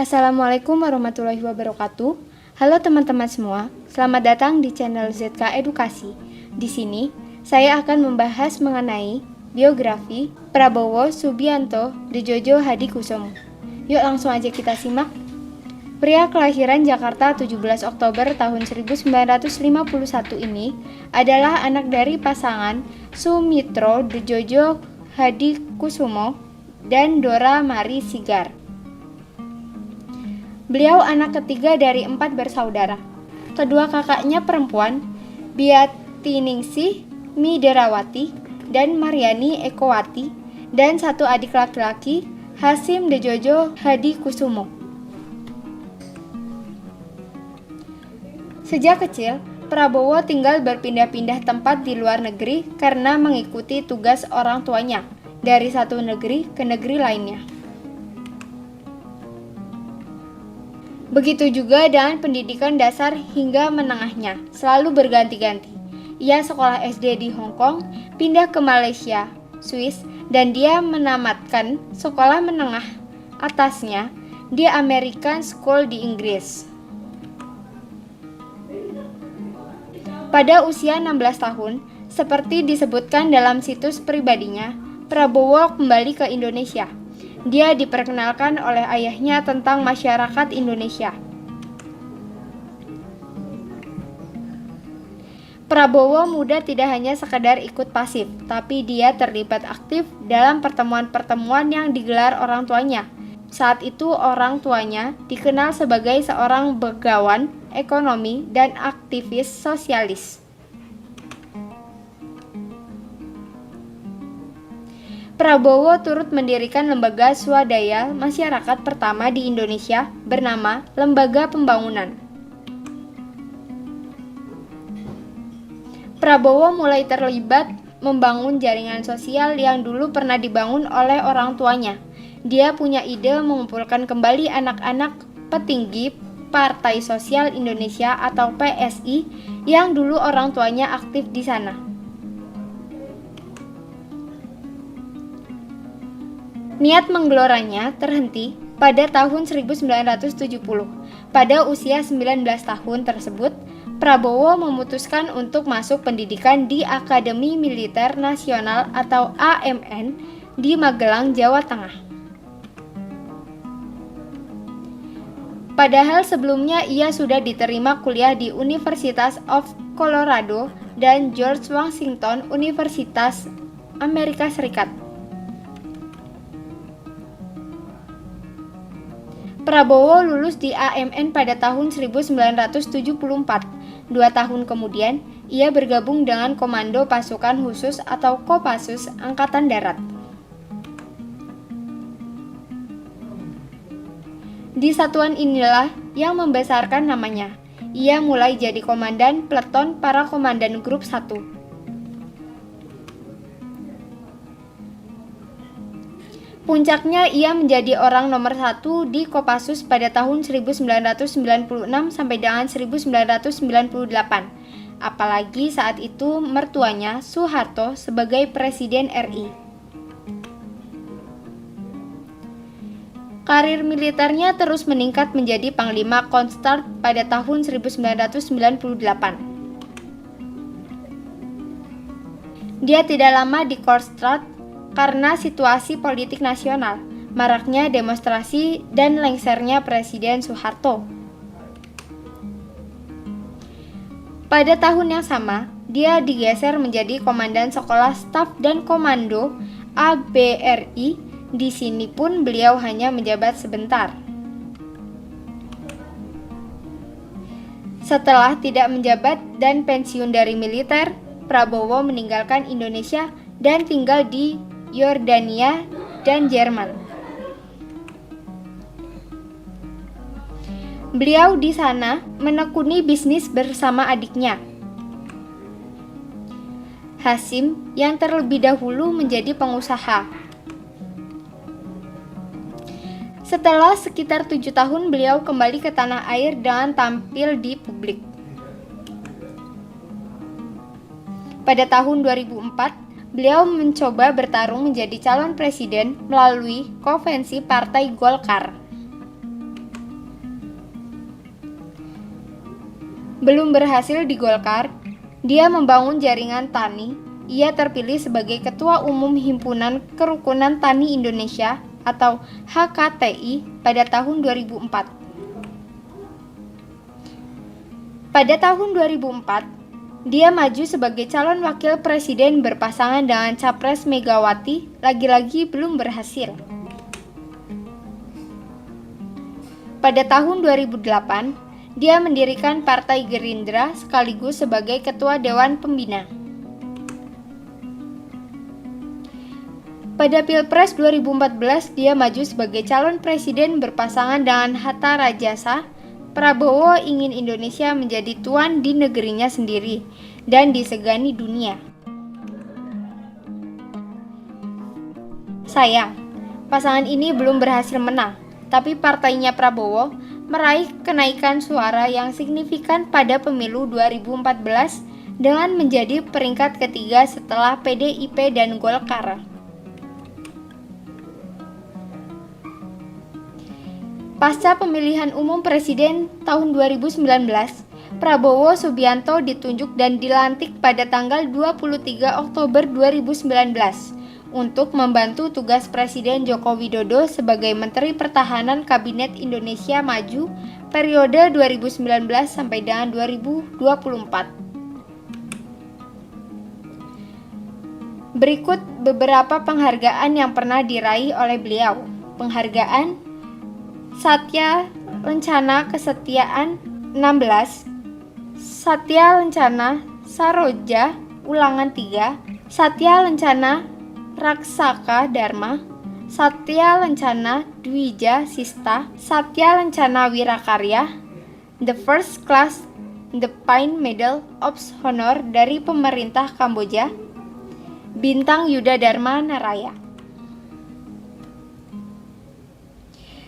Assalamualaikum warahmatullahi wabarakatuh. Halo teman-teman semua, selamat datang di channel ZK Edukasi. Di sini, saya akan membahas mengenai biografi Prabowo Subianto Djojo Hadikusumo. Yuk langsung aja kita simak. Pria kelahiran Jakarta 17 Oktober tahun 1951 ini adalah anak dari pasangan Sumitro Djojo Hadikusumo dan Dora Mari Sigar. Beliau anak ketiga dari 4 bersaudara. Kedua kakaknya perempuan, Biatiningsih Miderawati dan Mariani Ekowati, dan satu adik laki-laki, Hasim Djojo Hadikusumo. Sejak kecil, Prabowo tinggal berpindah-pindah tempat di luar negeri karena mengikuti tugas orang tuanya dari satu negeri ke negeri lainnya. Begitu juga dengan pendidikan dasar hingga menengahnya, selalu berganti-ganti. Ia sekolah SD di Hong Kong, pindah ke Malaysia, Swiss, dan dia menamatkan sekolah menengah atasnya di American School di Inggris. Pada usia 16 tahun, seperti disebutkan dalam situs pribadinya, Prabowo kembali ke Indonesia. Dia diperkenalkan oleh ayahnya tentang masyarakat Indonesia. Prabowo muda tidak hanya sekedar ikut pasif, tapi dia terlibat aktif dalam pertemuan-pertemuan yang digelar orang tuanya. Saat itu orang tuanya dikenal sebagai seorang begawan ekonomi dan aktivis sosialis. Prabowo turut mendirikan lembaga swadaya masyarakat pertama di Indonesia bernama Lembaga Pembangunan. Prabowo mulai terlibat membangun jaringan sosial yang dulu pernah dibangun oleh orang tuanya. Dia punya ide mengumpulkan kembali anak-anak petinggi Partai Sosial Indonesia atau PSI yang dulu orang tuanya aktif di sana. Niat menggeloranya terhenti pada tahun 1970. Pada usia 19 tahun tersebut, Prabowo memutuskan untuk masuk pendidikan di Akademi Militer Nasional atau AMN di Magelang, Jawa Tengah. Padahal sebelumnya ia sudah diterima kuliah di University of Colorado dan George Washington Universitas Amerika Serikat. Prabowo lulus di AMN pada tahun 1974. 2 tahun kemudian, ia bergabung dengan Komando Pasukan Khusus atau Kopassus Angkatan Darat. Di satuan inilah yang membesarkan namanya. Ia mulai jadi komandan peleton para komandan grup 1. Puncaknya ia menjadi orang nomor 1 di Kopassus pada tahun 1996 sampai dengan 1998. Apalagi saat itu mertuanya Soeharto sebagai Presiden RI. Karir militernya terus meningkat menjadi Panglima Konstat pada tahun 1998. Dia tidak lama di Kostrad karena situasi politik nasional, maraknya demonstrasi dan lengsernya Presiden Soeharto. Pada tahun yang sama, dia digeser menjadi Komandan Sekolah Staf dan Komando ABRI. Di sini pun beliau hanya menjabat sebentar. Setelah tidak menjabat dan pensiun dari militer, Prabowo meninggalkan Indonesia dan tinggal di Yordania dan Jerman. Beliau di sana menekuni bisnis bersama adiknya, Hasim, yang terlebih dahulu menjadi pengusaha. Setelah sekitar 7 tahun, beliau kembali ke tanah air dengan tampil di publik. Pada tahun 2004, beliau mencoba bertarung menjadi calon presiden melalui konvensi Partai Golkar. belum berhasil di Golkar, dia membangun jaringan tani. Ia terpilih sebagai Ketua Umum Himpunan Kerukunan Tani Indonesia atau HKTI pada tahun 2004. Pada tahun 2004, dia maju sebagai calon wakil presiden berpasangan dengan Capres Megawati, lagi-lagi belum berhasil. Pada tahun 2008, dia mendirikan Partai Gerindra sekaligus sebagai Ketua Dewan Pembina. Pada Pilpres 2014, dia maju sebagai calon presiden berpasangan dengan Hatta Rajasa. Prabowo ingin Indonesia menjadi tuan di negerinya sendiri dan disegani dunia. Sayang, pasangan ini belum berhasil menang, tapi partainya Prabowo meraih kenaikan suara yang signifikan pada pemilu 2014 dengan menjadi peringkat ketiga setelah PDIP dan Golkar. Pasca pemilihan umum presiden tahun 2019, Prabowo Subianto ditunjuk dan dilantik pada tanggal 23 Oktober 2019 untuk membantu tugas Presiden Joko Widodo sebagai Menteri Pertahanan Kabinet Indonesia Maju periode 2019 sampai dengan 2024. Berikut beberapa penghargaan yang pernah diraih oleh beliau. Penghargaan Satya Lencana Kesetiaan 16, Satya Lencana Saroja Ulangan 3, Satya Lencana Raksaka Dharma, Satya Lencana Dwija Sista, Satya Lencana Wirakarya, The First Class The Pine Medal of Honor dari pemerintah Kamboja, Bintang Yuda Dharma Naraya.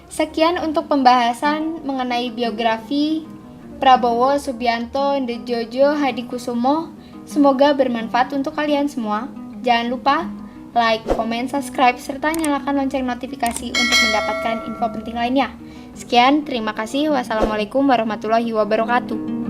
Sekian untuk pembahasan mengenai biografi Prabowo Subianto Ndejojo Hadikusumo. Semoga bermanfaat untuk kalian semua. Jangan lupa like, komen, subscribe, serta nyalakan lonceng notifikasi untuk mendapatkan info penting lainnya. Sekian, terima kasih. Wassalamualaikum warahmatullahi wabarakatuh.